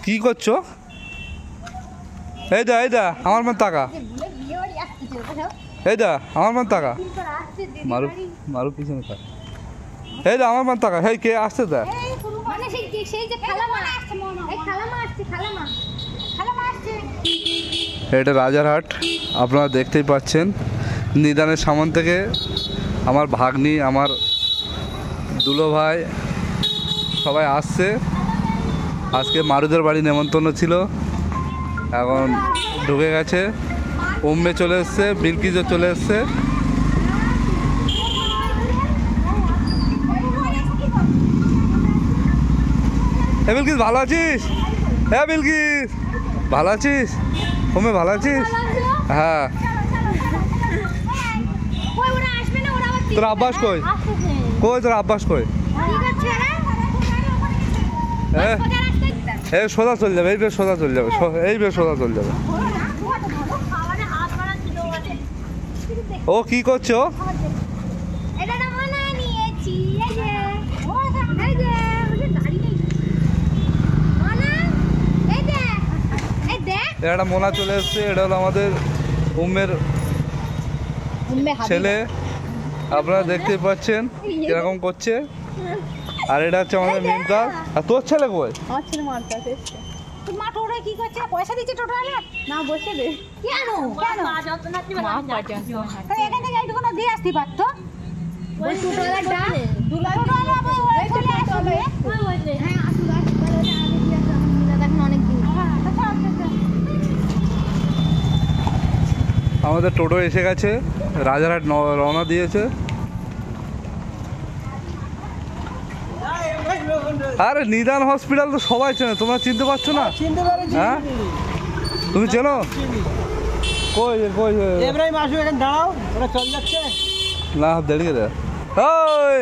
কি করছো? এই দা আমার মন টাকা, এই দা আমার মন টাকা, মারু পিছনে থাক। এই দা আমার মন টাকা, হেই কে আসছে? দা এটা রাজারহাট, আপনারা দেখতেই পাচ্ছেন। নিদানের সামন থেকে আমার ভাগ্নি, আমার দুলো ভাই সবাই আসছে। আজকে মারুদের বাড়ি নেমন্তন্ন ছিল, এখন ঢুকে গেছে। উম্মে চলে এসছে, বিলকিসও চলে এসছে। হ্যাঁ বিলকিস, ভালো আছিস? হ্যাঁ বিলকিস, ভালো আছিস? উম্মে ভালো আছিস? হ্যাঁ। তোর আব্বাস কই? তোর আব্বাস কই? এই সোজা চলে যাবে, এই বেশ সোজা চলে যাবে, এই বেশ সোজা চলে যাবে। ও কি করছো? একটা মোনা চলে এসছে, এটা হলো আমাদের উম্মের ছেলে। আপনারা দেখতেই পাচ্ছেন কিরকম করছে। আর এটা হচ্ছে আমাদের মিমতাজ। আর তোর ছেলে কই? আমার ছেলে মারতে এসেছে। তোর মা টোটো কি করছে? পয়সা দিচ্ছে টোটো আলে? না বসে দে। কেন? মা যত না কি মা পাটে। তাই এখান থেকে এইটুকু না দিয়ে আসতে পারতো। ওই টোটোওয়ালা ডা টোটোওয়ালা ওই চলে আসবে। ওই বলছে হ্যাঁ আসুক তাহলে আমি দিয়ে আসলাম। দেখুন অনেক দিন। হ্যাঁ আচ্ছা। আমাদের টোটো এসে গেছে, রাজারহাট রওনা দিয়েছে। আরে নিদান হসপিটাল তো সবাই চেনে, তোমরা চিনতে পারছো না? হ্যাঁ তুমি চেনো? কই কই এবারে মাসু এখানে দাঁড়াও, ওরা চলে যাচ্ছে না, দাঁড়িয়ে দে। ওই